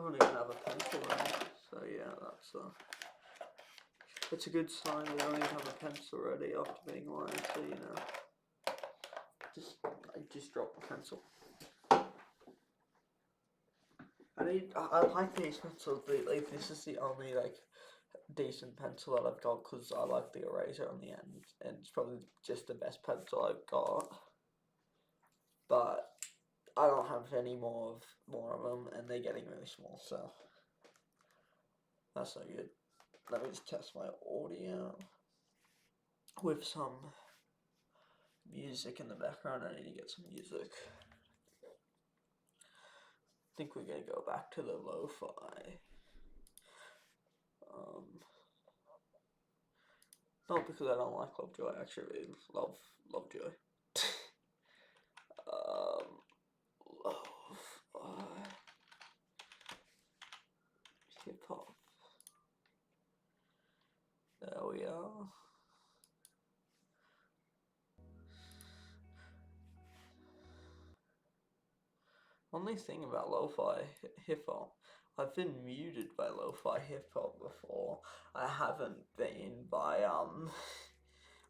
don't even have a pencil ready, so yeah, it's a good sign they don't even have a pencil ready after being lying, so you know. I just dropped the pencil. I like these pencils, like, this is the only, like, decent pencil that I've got, because I like the eraser on the end, and it's probably just the best pencil I've got. But I don't have any more of them, and they're getting really small, so that's not good. Let me just test my audio with some music in the background. I need to get some music. I think we're gonna go back to the lo-fi. Not because I don't like Lovejoy, I actually really love Lovejoy. Lo-fi. Hip hop. There we are. Only thing about lo-fi hip hop, I've been muted by lo-fi hip hop before. I haven't been by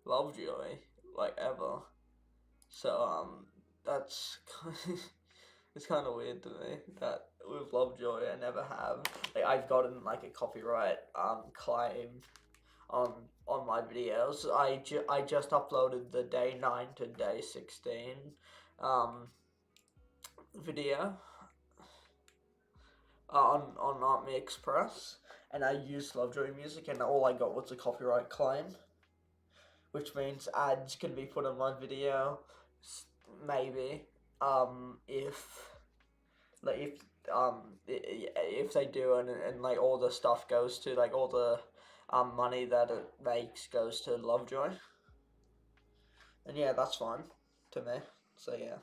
Lovejoy, like, ever. So that's it's kind of weird to me that with Lovejoy I never have. Like, I've gotten like a copyright claim on my videos. I just uploaded the day 9 to day 16 video on VodMeExpress, and I used Lovejoy music, and all I got was a copyright claim, which means ads can be put on my video, maybe, if they do, and like all the stuff goes to, like, all the money that it makes goes to Lovejoy, and yeah, that's fine to me. So yeah,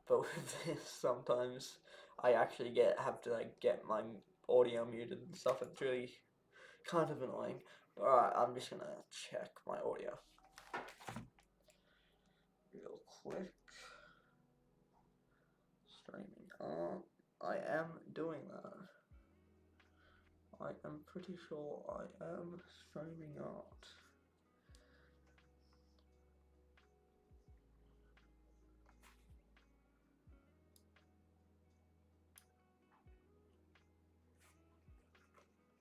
but with this, sometimes I actually have to like get my audio muted and stuff. It's really kind of annoying. Alright, I'm just gonna check my audio real quick. Streaming on. I am doing that. I am pretty sure I am streaming out.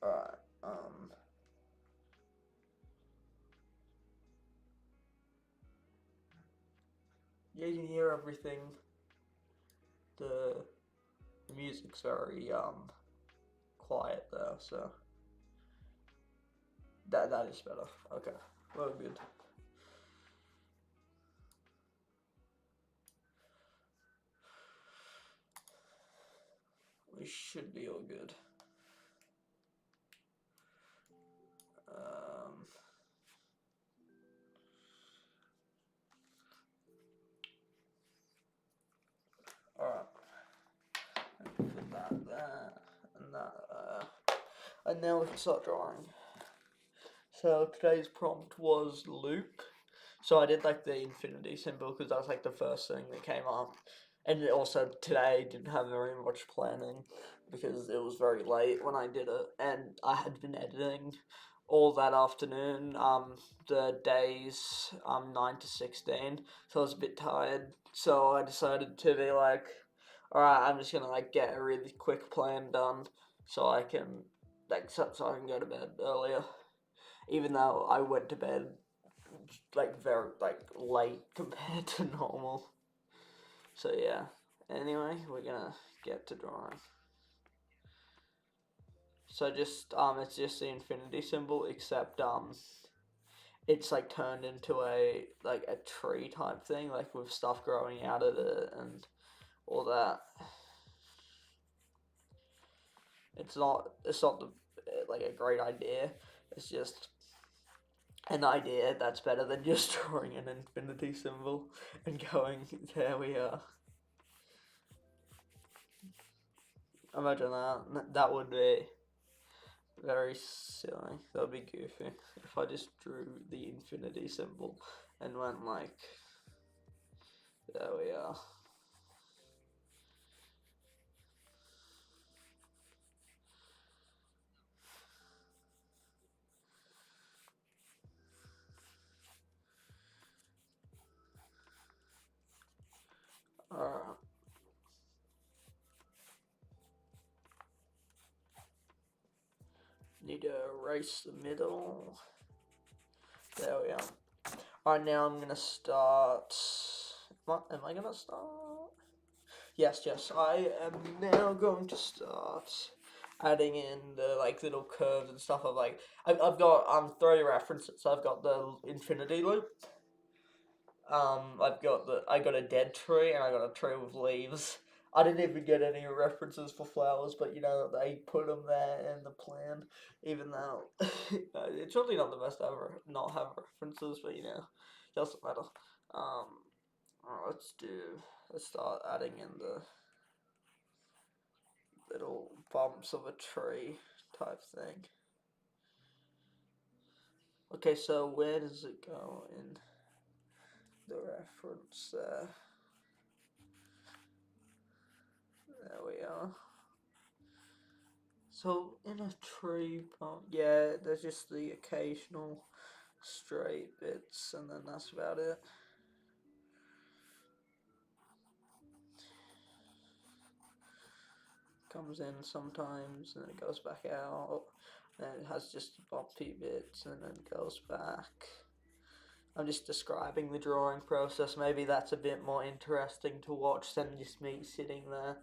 Alright, yeah, you can hear everything. The music's very quiet though, so that is better. Okay, well, good. We should be all good. Alright. Put that there, and that and now we can start drawing. So today's prompt was loop. So I did like the infinity symbol because that was like the first thing that came up. And also today didn't have very much planning because it was very late when I did it, and I had been editing all that afternoon, the days 9 to 16, so I was a bit tired, so I decided to be like, alright, I'm just gonna like get a really quick plan done so I can so I can go to bed earlier, even though I went to bed like very late compared to normal. So yeah. Anyway, we're gonna get to drawing. So just it's just the infinity symbol, except it's like turned into a tree type thing, like with stuff growing out of it and all that. It's not like a great idea. It's just an idea that's better than just drawing an infinity symbol and going, there we are. Imagine that. That would be very silly. That would be goofy if I just drew the infinity symbol and went like, there we are. need to erase the middle. There we are. Alright, now I'm gonna start. Am I gonna start? Yes, I am now going to start adding in the like little curves and stuff. I've got 3 references. I've got the infinity loop. I got a dead tree and I got a tree with leaves. I didn't even get any references for flowers, but you know they put them there in the plan. Even though it's really not the best ever not have references, but you know, doesn't matter. Alright, let's start adding in the little bumps of a tree type thing. Okay, so where does it go in the reference there? There we are. So in a tree bump, yeah, there's just the occasional straight bits, and then that's about it. Comes in sometimes, and then it goes back out. Then it has just bumpy bits, and then goes back. I'm just describing the drawing process. Maybe that's a bit more interesting to watch than just me sitting there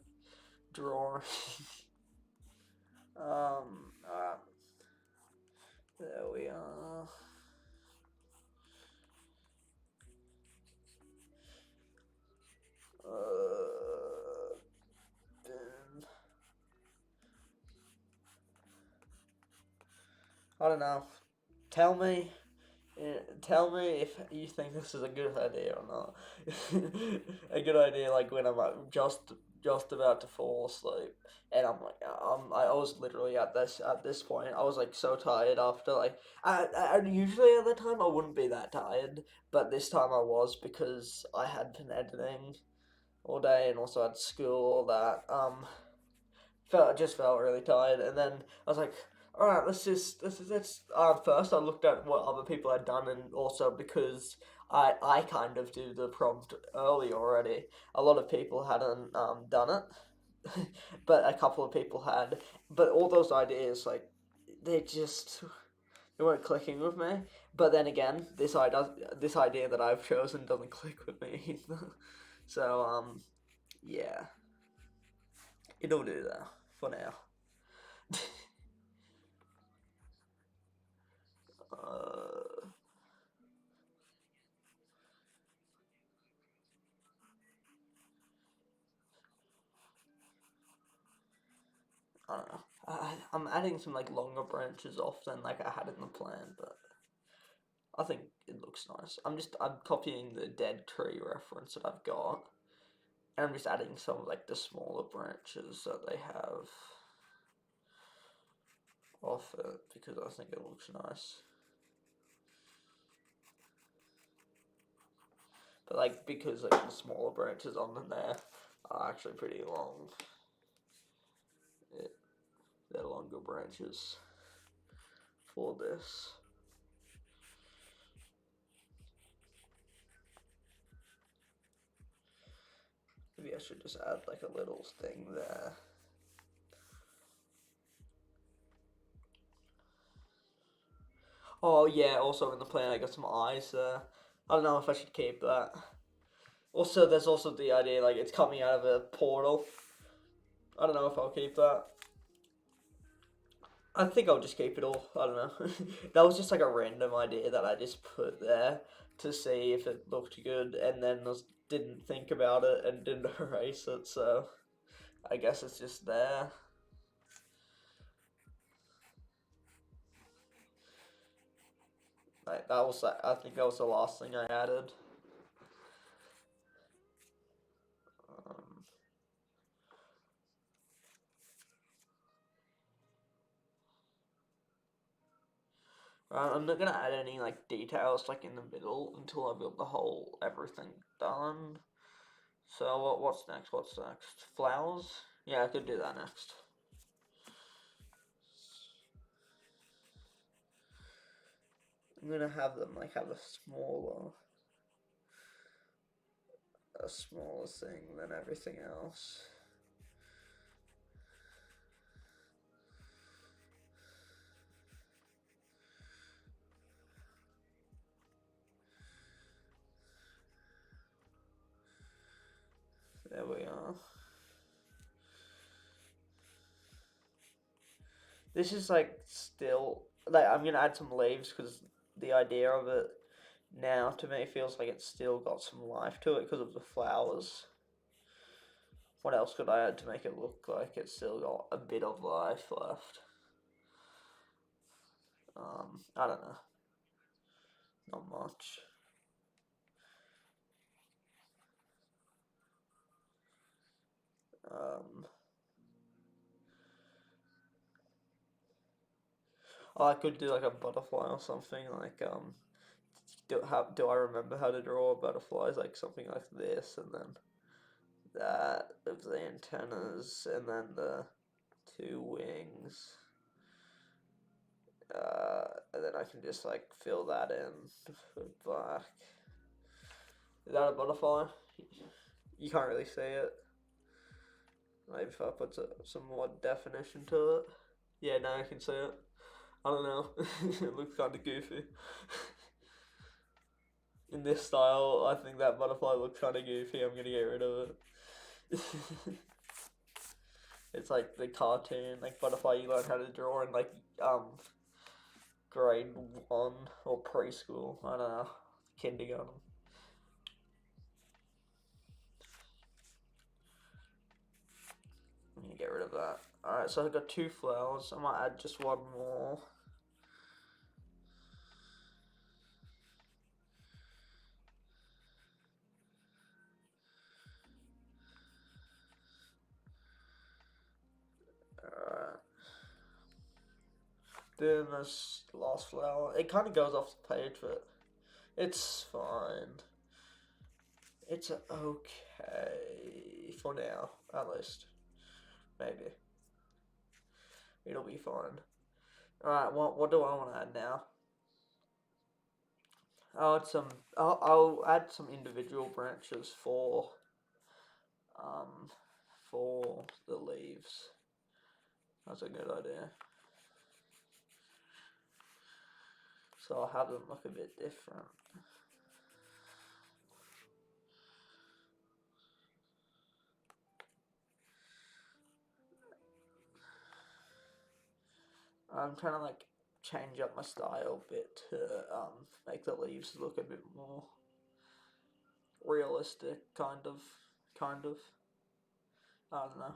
drawing. There we are. Then I don't know. Tell me, tell me if you think this is a good idea or not. A good idea, like when I'm just about to fall asleep, and I'm like, I was literally at this point. I was like so tired after like, usually at the time I wouldn't be that tired, but this time I was because I had been editing all day and also had school all that. Just felt really tired, and then I was like, all right, let's. First, I looked at what other people had done, and also because I kind of do the prompt early already. A lot of people hadn't done it, but a couple of people had. But all those ideas, like, they weren't clicking with me. But then again, this idea that I've chosen doesn't click with me either. So yeah, it'll do that for now. uh, I don't know. I'm adding some like longer branches off than like I had in the plan, but I think it looks nice. I'm copying the dead tree reference that I've got, and I'm just adding some of like the smaller branches that they have off it because I think it looks nice. But like because like the smaller branches on them there are actually pretty long. They're longer branches for this. Maybe I should just add like a little thing there. Oh yeah, also in the plan I got some eyes there. I don't know if I should keep that. Also, there's also the idea like it's coming out of a portal. I don't know if I'll keep that. I think I'll just keep it all. I don't know. That was just like a random idea that I just put there to see if it looked good, and then didn't think about it and didn't erase it. So I guess it's just there. Like that was, I think that was the last thing I added. Um, I'm not gonna add any like details like in the middle until I build the whole everything done. So what's next? What's next? Flowers? Yeah, I could do that next. I'm gonna have them like have a smaller thing than everything else. There we are. This is like still like I'm gonna add some leaves because the idea of it now to me feels like it's still got some life to it because of the flowers. What else could I add to make it look like it's still got a bit of life left? I don't know. Not much. Oh, I could do like a butterfly or something. Like do I remember how to draw butterflies? Like something like this, and then that with the antennas, and then the two wings. And then I can just like fill that in with black. Is that a butterfly? You can't really see it. Maybe if I put some more definition to it. Yeah, now I can see it. I don't know. It looks kind of goofy. In this style, I think that butterfly looks kind of goofy. I'm gonna get rid of it. It's like the cartoon, like butterfly you learn how to draw in like grade 1 or preschool. I don't know, kindergarten. I'm gonna get rid of that. Alright, so I've got 2 flowers. I might add just one more. Alright. Then this last flower. It kind of goes off the page, but it's fine. It's okay for now, at least. Maybe. It'll be fine. Alright, what do I want to add now? I'll add some individual branches for the leaves. That's a good idea. So I'll have them look a bit different. I'm trying to like change up my style a bit to make the leaves look a bit more realistic, kind of. I don't know.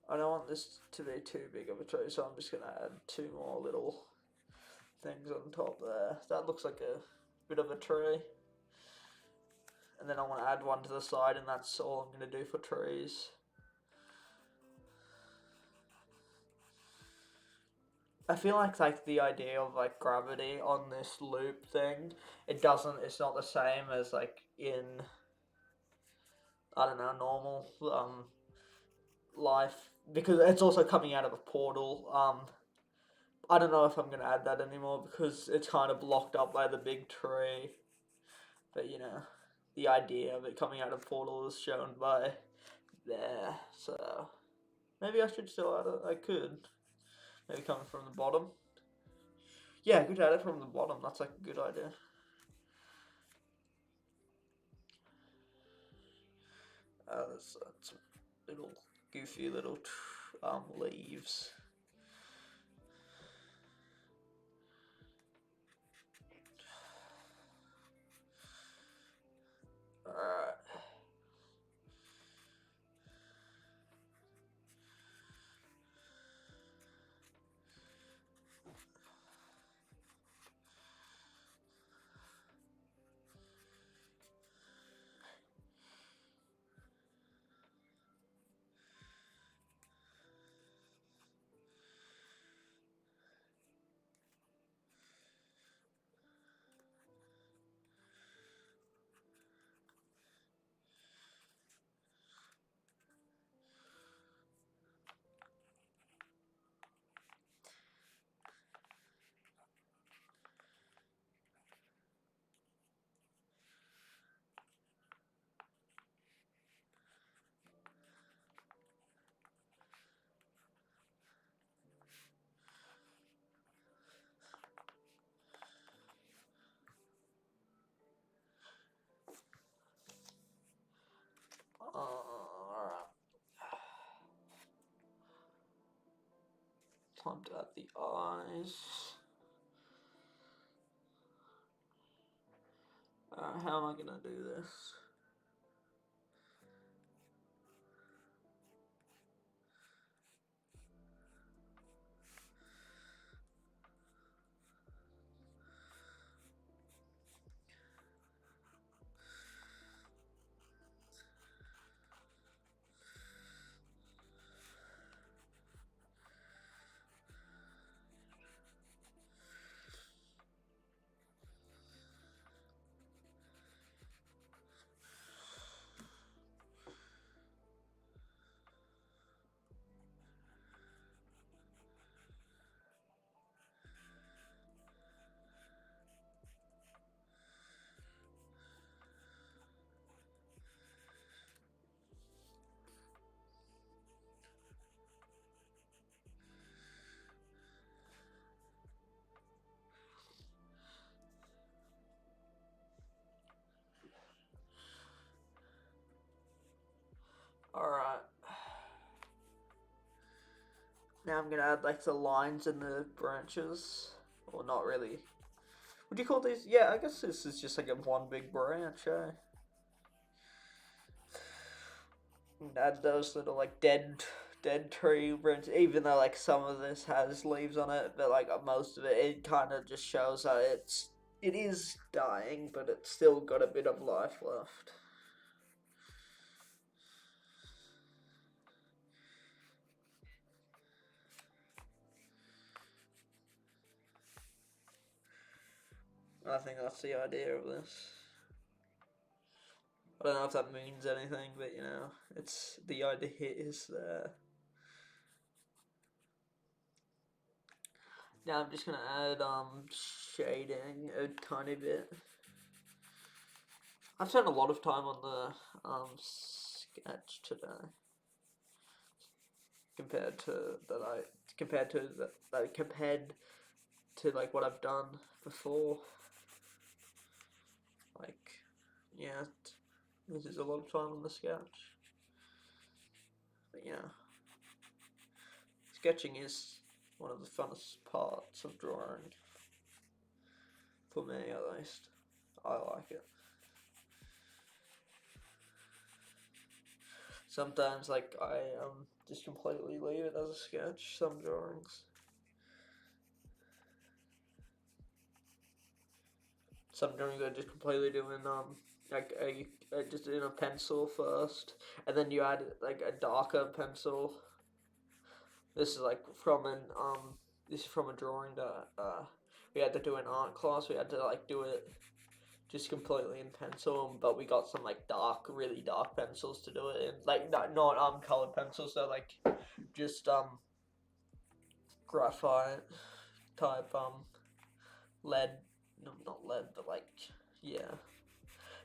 I don't want this to be too big of a tree, so I'm just gonna add 2 more little things on top there. That looks like a bit of a tree. And then I want to add one to the side, and that's all I'm going to do for trees. I feel like the idea of like gravity on this loop thing, it's not the same as like in, I don't know, normal life, because it's also coming out of a portal. I don't know if I'm going to add that anymore because it's kind of blocked up by the big tree. But you know, the idea of it coming out of portal is shown by there, so maybe I should still add it. I could. Maybe coming from the bottom. Yeah, I could add it from the bottom. That's like a good idea. There's some little goofy little leaves. Alright. time to add the eyes. How am I gonna do this? Alright. Now I'm gonna add like the lines and the branches. Or not really. Would you call these? Yeah, I guess this is just like a one big branch, eh? And add those little like dead tree branches, even though like some of this has leaves on it, but like most of it kind of just shows that it is dying, but it's still got a bit of life left. I think that's the idea of this. I don't know if that means anything, but you know, it's the idea is there. Now I'm just gonna add shading a tiny bit. I've spent a lot of time on the sketch today compared to like what I've done before. Like, yeah, this is a lot of time on the sketch. But yeah, sketching is one of the funnest parts of drawing. For me, at least, I like it. Sometimes, like, I just completely leave it as a sketch. Some drawings. Some drawings I just completely do in like just in a pencil first, and then you add like a darker pencil. This is like from an this is from a drawing that we had to do in art class. We had to like do it just completely in pencil, but we got some like really dark pencils to do it in, like not colored pencils. They're like just graphite type lead, no, not lead, but like yeah,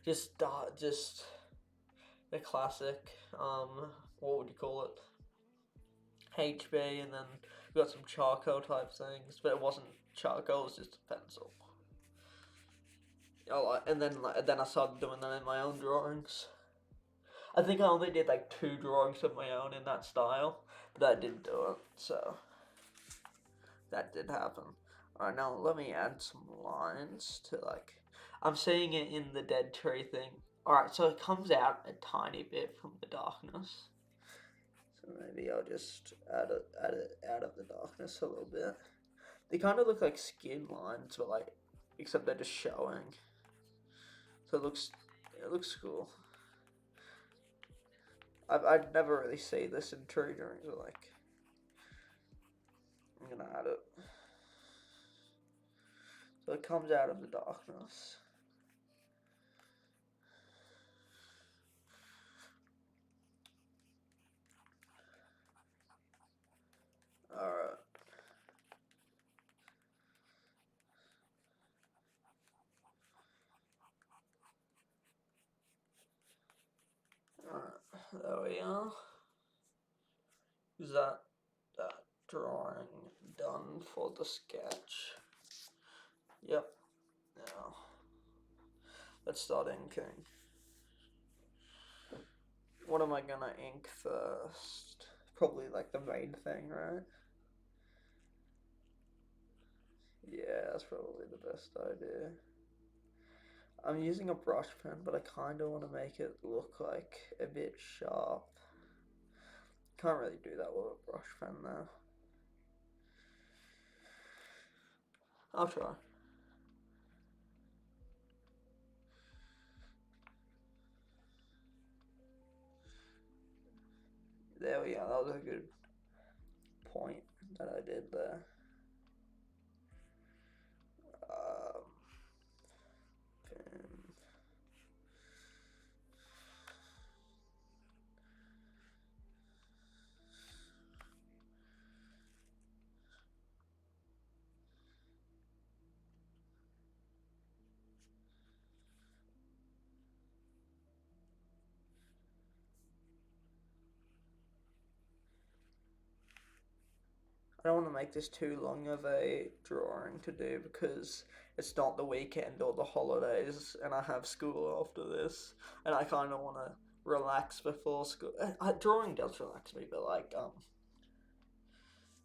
just the classic what would you call it? HB, and then we got some charcoal type things, but it wasn't charcoal. It was just a pencil. And then I started doing that in my own drawings. I think I only did like 2 drawings of my own in that style, but I did do it, so that did happen. Alright, now let me add some lines to like, I'm seeing it in the dead tree thing. Alright, so it comes out a tiny bit from the darkness. So maybe I'll just add it out of the darkness a little bit. They kind of look like skin lines, but like, except they're just showing. So it looks cool. I'd never really see this in tree drawings, but like, I'm gonna add it. So it comes out of the darkness. Alright. Alright, there we are. Is that drawing done for the sketch? Yep. Now, let's start inking. What am I gonna ink first? Probably like the main thing, right? Yeah, that's probably the best idea. I'm using a brush pen, but I kind of want to make it look like a bit sharp. Can't really do that with a brush pen though. I'll try. There we go, that was a good point that I did there. Um, I don't want to make this too long of a drawing to do because it's not the weekend or the holidays and I have school after this and I kind of want to relax before school. Drawing does relax me, but like,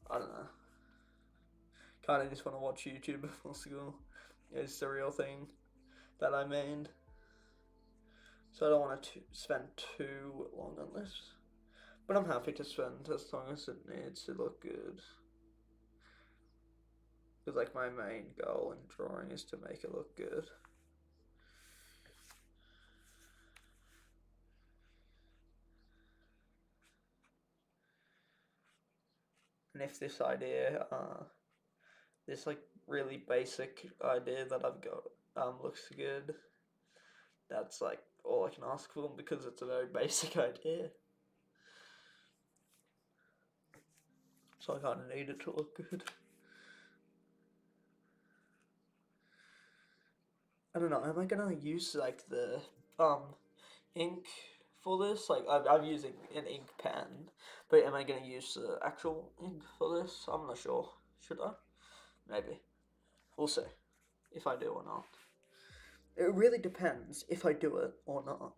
I don't know. Kind of just want to watch YouTube before school. It's the real thing that I made. So I don't want to spend too long on this. But I'm happy to spend as long as it needs to look good. Because like my main goal in drawing is to make it look good. And if this idea, this like really basic idea that I've got looks good, that's like all I can ask for because it's a very basic idea. So I kind of need it to look good. I don't know, am I gonna use like the ink for this? Like I'm using an ink pen, but am I gonna use the actual ink for this? I'm not sure. Should I? Maybe. We'll see if I do or not. It really depends if I do it or not.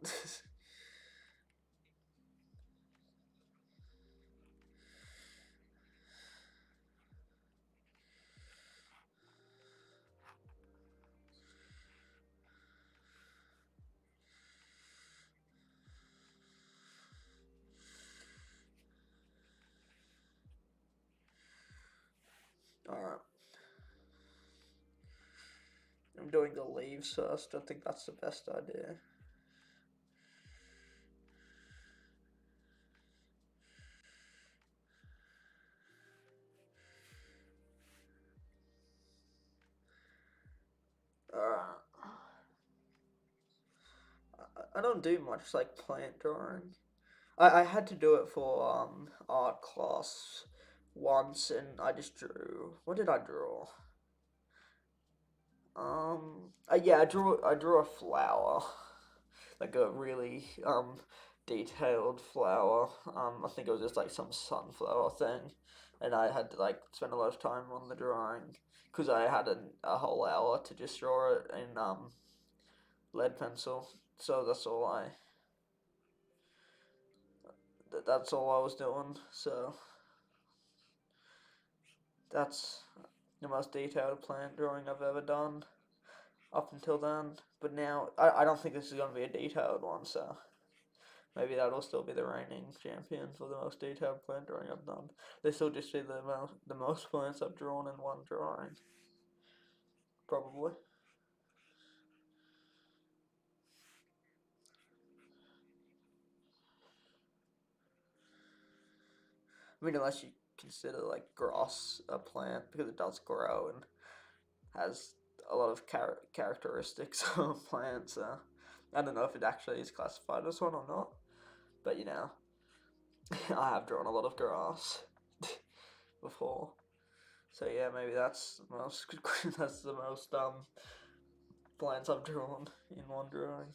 Alright. I'm doing the leaves first. I think that's the best idea. Alright. I don't do much like plant drawing. I had to do it for art class once and I just drew. What did I draw? Yeah, I drew a flower, like a really detailed flower. I think it was just like some sunflower thing, and I had to like spend a lot of time on the drawing because I had a whole hour to just draw it in lead pencil. So that's all I was doing. So that's the most detailed plant drawing I've ever done up until then. But now I don't think this is going to be a detailed one, so maybe that'll still be the reigning champion for the most detailed plant drawing I've done. This will just be the most plants I've drawn in one drawing, probably. I mean, unless you consider like grass a plant because it does grow and has a lot of characteristics of plants. I don't know if it actually is classified as one or not, but I have drawn a lot of grass before. So yeah, maybe that's the most that's the most plants I've drawn in one drawing.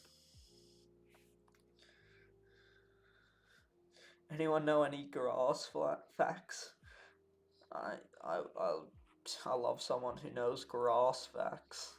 Anyone know any grass facts? I I I I love someone who knows grass facts.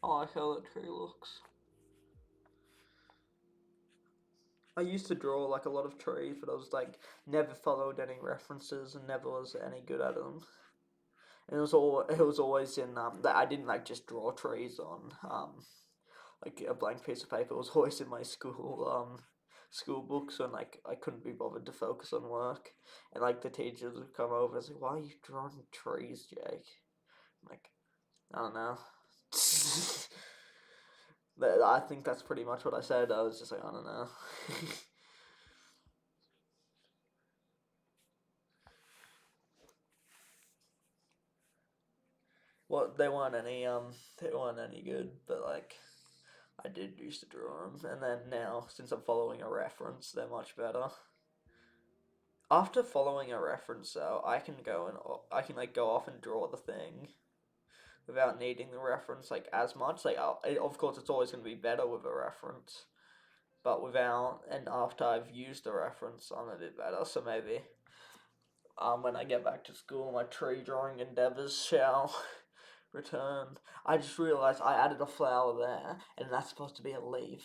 I like how that tree looks. I used to draw like a lot of trees, but I was like never followed any references and never was any good at them. And it was always in that I didn't like just draw trees on like a blank piece of paper. It was always in my school books, and like I couldn't be bothered to focus on work. And like the teachers would come over and say, "Why are you drawing trees, Jake?" I'm like, I don't know. I think that's pretty much what I said. I was just like, I don't know. Well, they weren't any good, but like I did used to draw them, and then now since I'm following a reference, they're much better. After following a reference, though, I can like go off and draw the thing without needing the reference like as much. Like, of course, it's always going to be better with a reference, but without and after I've used the reference, I'm a bit better. So maybe when I get back to school, my tree drawing endeavors shall return. I just realized I added a flower there, and that's supposed to be a leaf.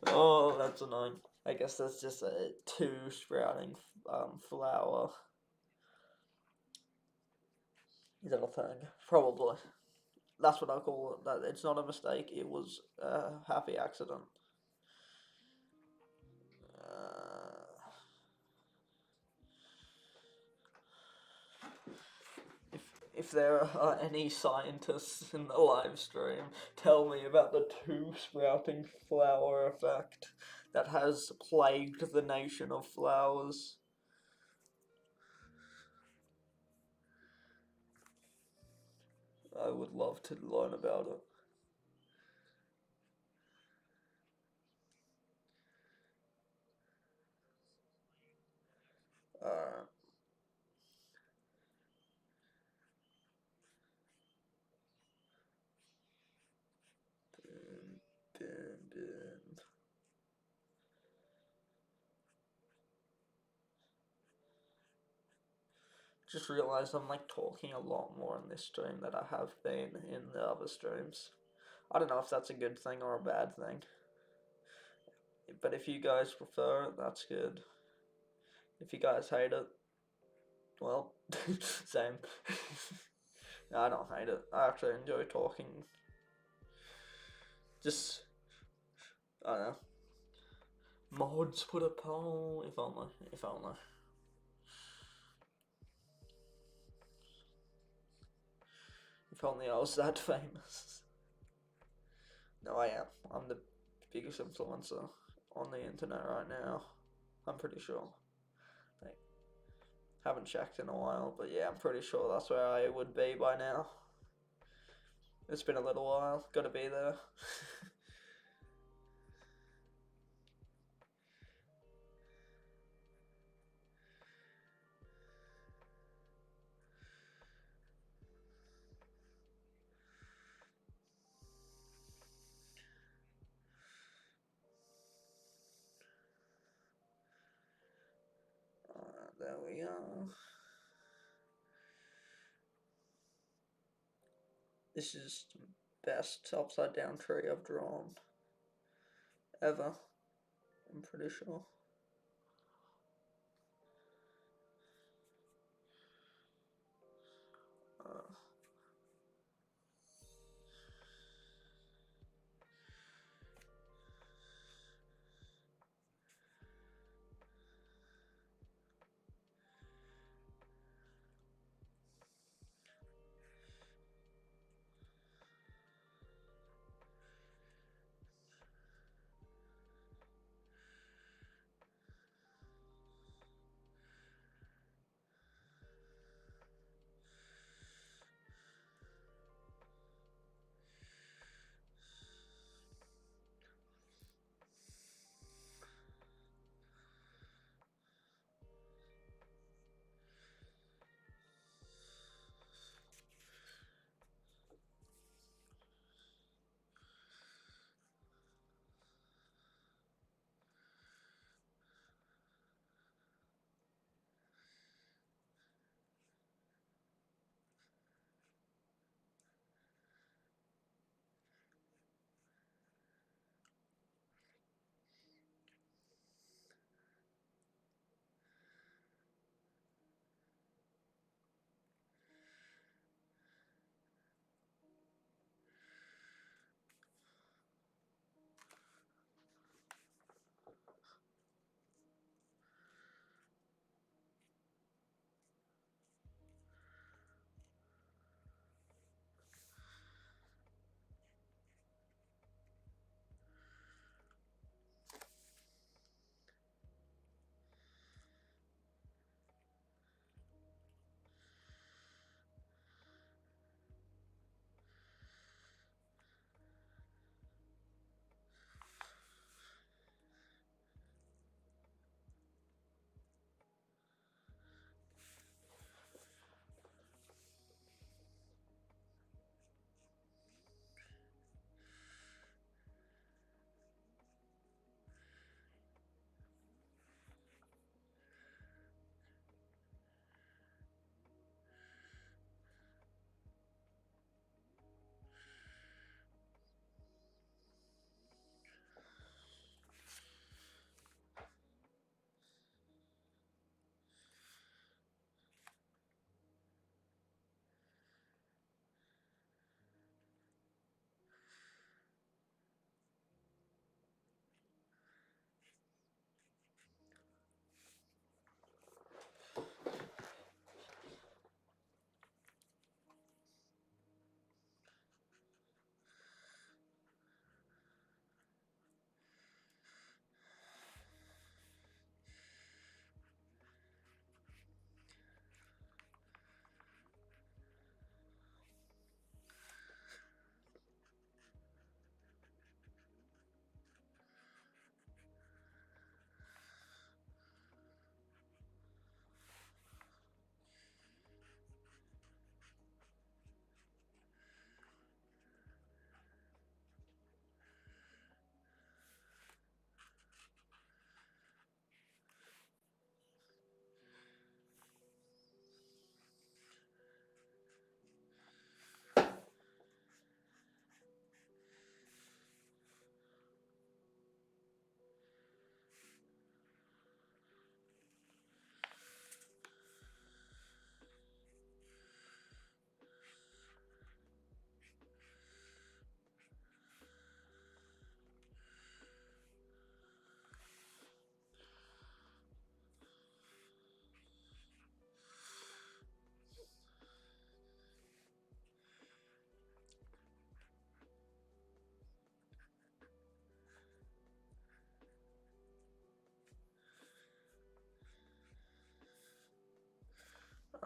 Oh, that's annoying. I guess that's just a two sprouting flower. Is that a thing? Probably. That's what I call it. That it's not a mistake. It was a happy accident. Uh, if there are any scientists in the live stream, tell me about the two sprouting flower effect that has plagued the nation of flowers. I would love to learn about it. Uh, dun, dun, dun. Just realized I'm like talking a lot more in this stream than I have been in the other streams. I don't know if that's a good thing or a bad thing. But if you guys prefer it, that's good. If you guys hate it, well, same. No, I don't hate it. I actually enjoy talking. Just, I don't know. Mods put a poll. If only. If only. If only I was that famous. No, I am. I'm the biggest influencer on the internet right now. I'm pretty sure. Like, haven't checked in a while, but yeah, I'm pretty sure that's where I would be by now. It's been a little while. Gotta be there. There we go. This is the best upside down tree I've drawn ever. I'm pretty sure. Uh,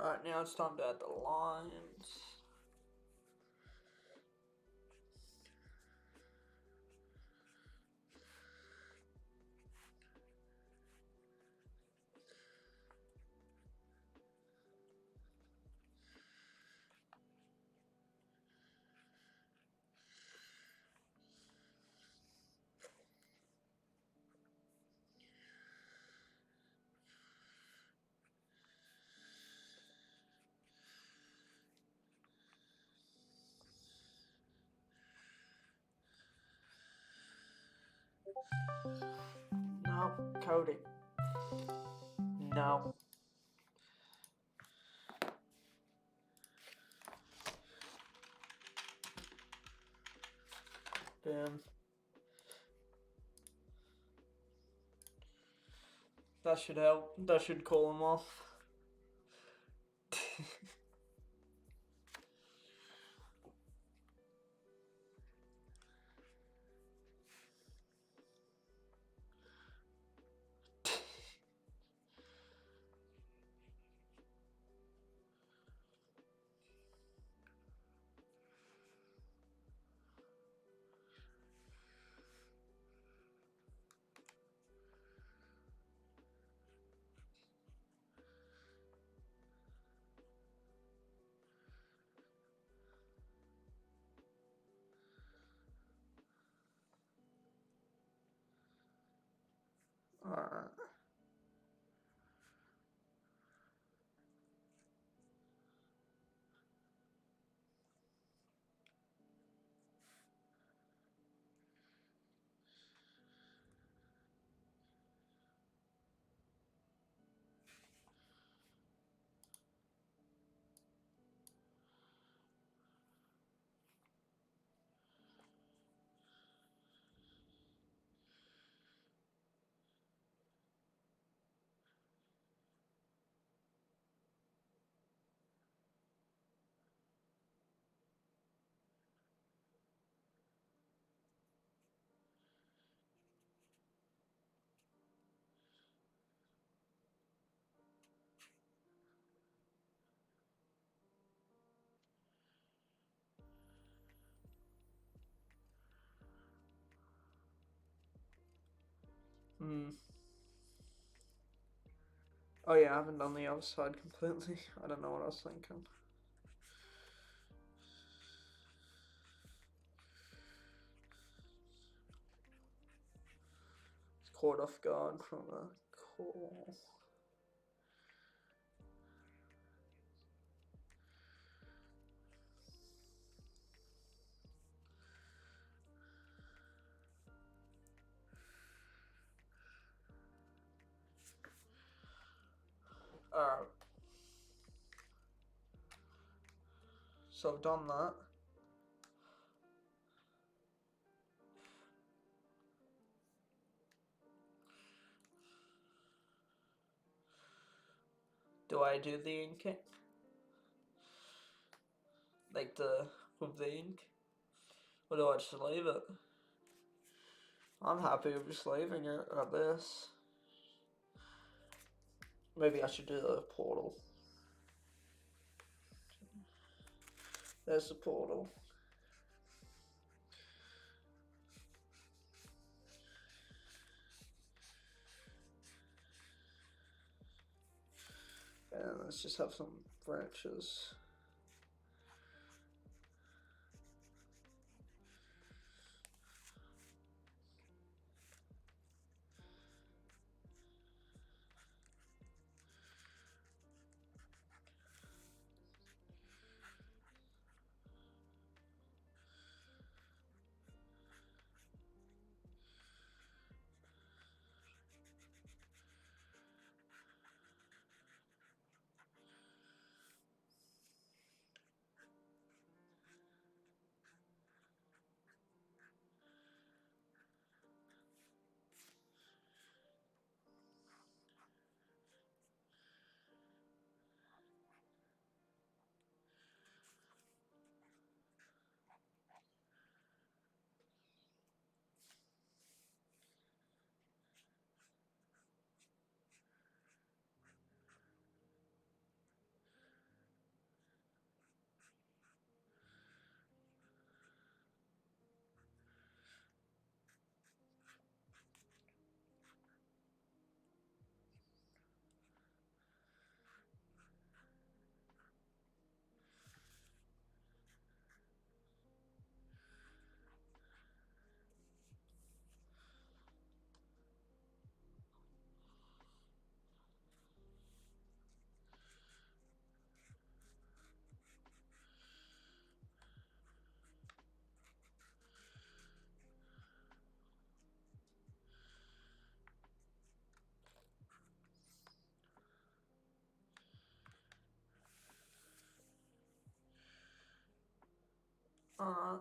Alright, now it's time to add the lines. No, coding. No. Boom. That should help. That should cool him off. Alright. Oh yeah, I haven't done the other side completely. I don't know what I was thinking. It's caught off guard from the call. Alright. So I've done that. Do I do the inking? Like with the ink? Or do I just leave it? I'm happy with just leaving it at this. Maybe I should do the portal. There's the portal. And let's just have some branches. Alright.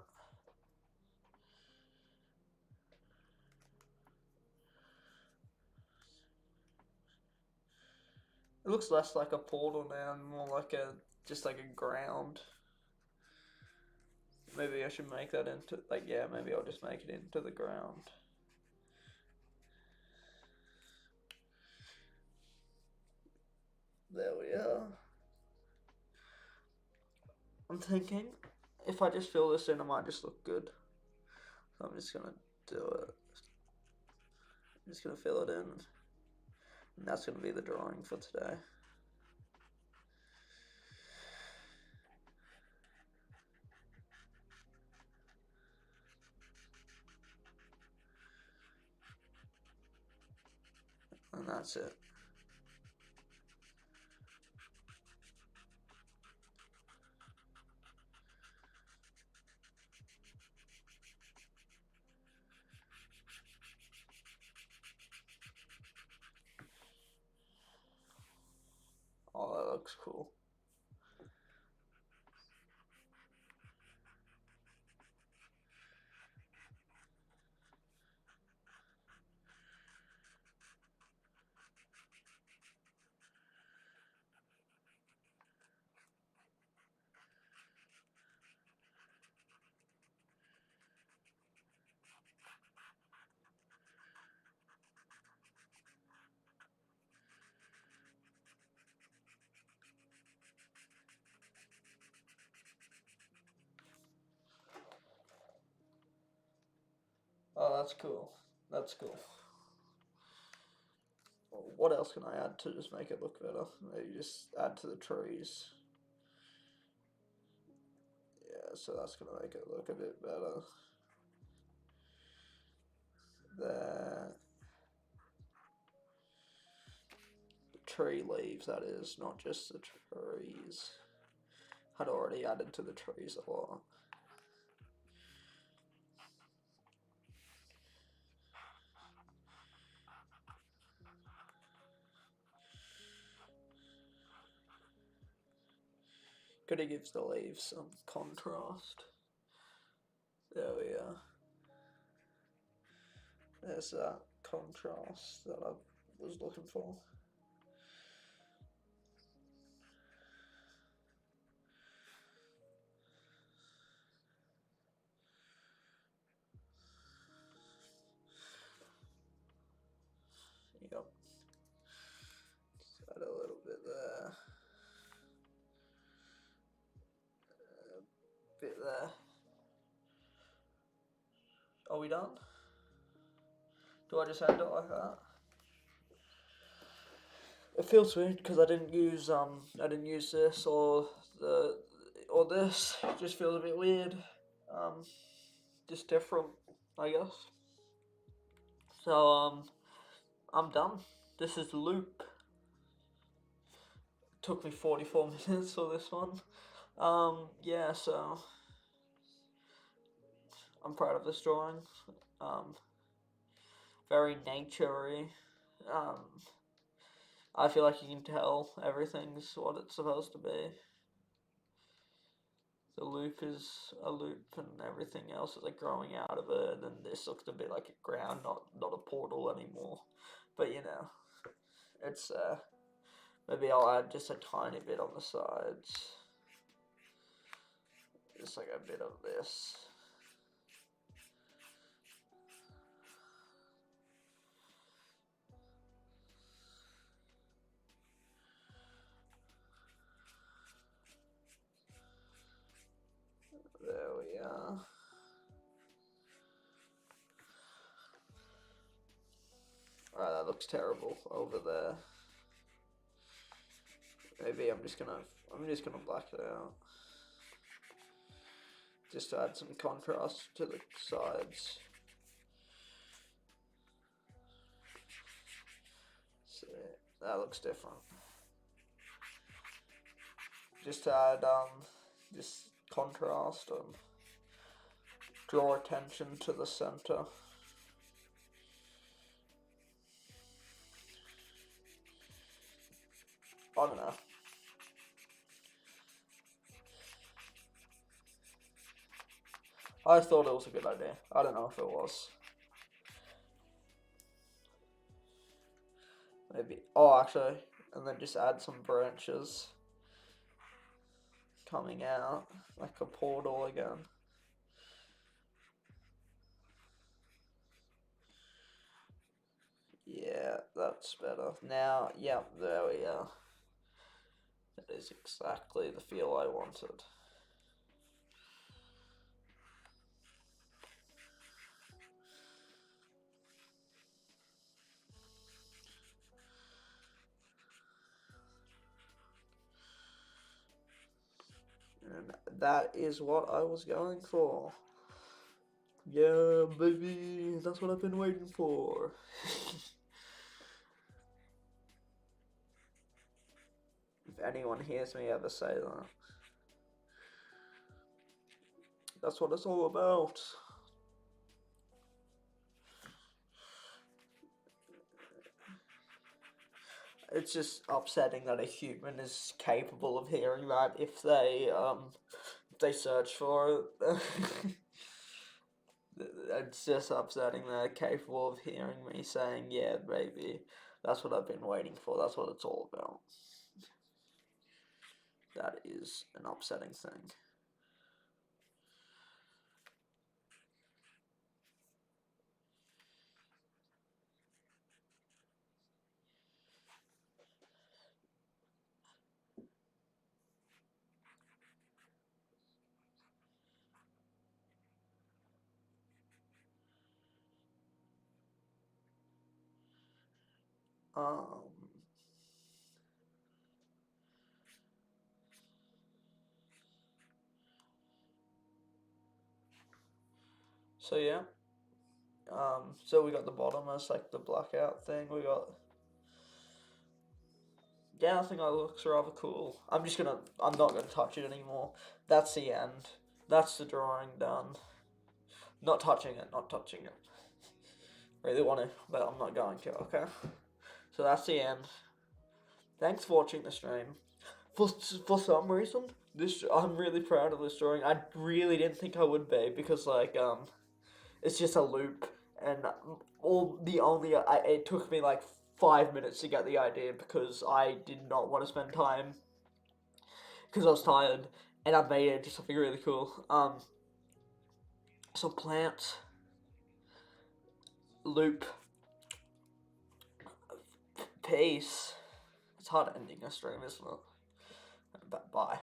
It looks less like a portal now and more like just like a ground. Maybe I should make that into, like, yeah, maybe I'll just make it into the ground. There we are. I'm thinking, if I just fill this in, it might just look good. So I'm just gonna do it. I'm just gonna fill it in. And that's gonna be the drawing for today. And that's it. Oh, that looks cool. Oh, that's cool. That's cool. What else can I add to just make it look better? Maybe just add to the trees. Yeah, so that's gonna make it look a bit better. There. The tree leaves, that is, not just the trees. I'd already added to the trees a lot. Gotta give the leaves some contrast. There we are. There's that contrast that I was looking for. Yep. Just add a little bit there. A bit there. Are we done? Do I just end it like that? It feels weird because I didn't use this or this. It just feels a bit weird. Just different, I guess. So I'm done. This is Loop. It took me 44 minutes for this one. Yeah, so I'm proud of this drawing. Very naturey. I feel like you can tell everything's what it's supposed to be. The loop is a loop and everything else is like growing out of it, and this looks a bit like a ground, not a portal anymore. But you know, it's maybe I'll add just a tiny bit on the sides. Just like a bit of this. There we are. Alright, that looks terrible over there. Maybe I'm just gonna black it out. Just to add some contrast to the sides. So that looks different. Just to add just contrast and draw attention to the center. I don't know. I thought it was a good idea. I don't know if it was. Maybe. Oh, actually, and then just add some branches coming out like a portal again. Yeah, that's better. Now, yep, there we are. That is exactly the feel I wanted. And that is what I was going for. Yeah, baby, that's what I've been waiting for. If anyone hears me ever say that, that's what it's all about. It's just upsetting that a human is capable of hearing that if they search for it. It's just upsetting they're capable of hearing me saying, yeah, baby, that's what I've been waiting for, that's what it's all about. That is an upsetting thing. Um, so yeah. So we got the bottom as like the blackout thing. We got, yeah, I think that looks rather cool. I'm not gonna touch it anymore. That's the end. That's the drawing done. Not touching it, not touching it. Really want to, but I'm not going to, okay? So that's the end. Thanks for watching the stream. For some reason, I'm really proud of this drawing. I really didn't think I would be because it's just a loop, and it took me like 5 minutes to get the idea because I did not want to spend time because I was tired, and I made it into something really cool. So plant, loop, peace. It's hard ending a stream, isn't it? But bye.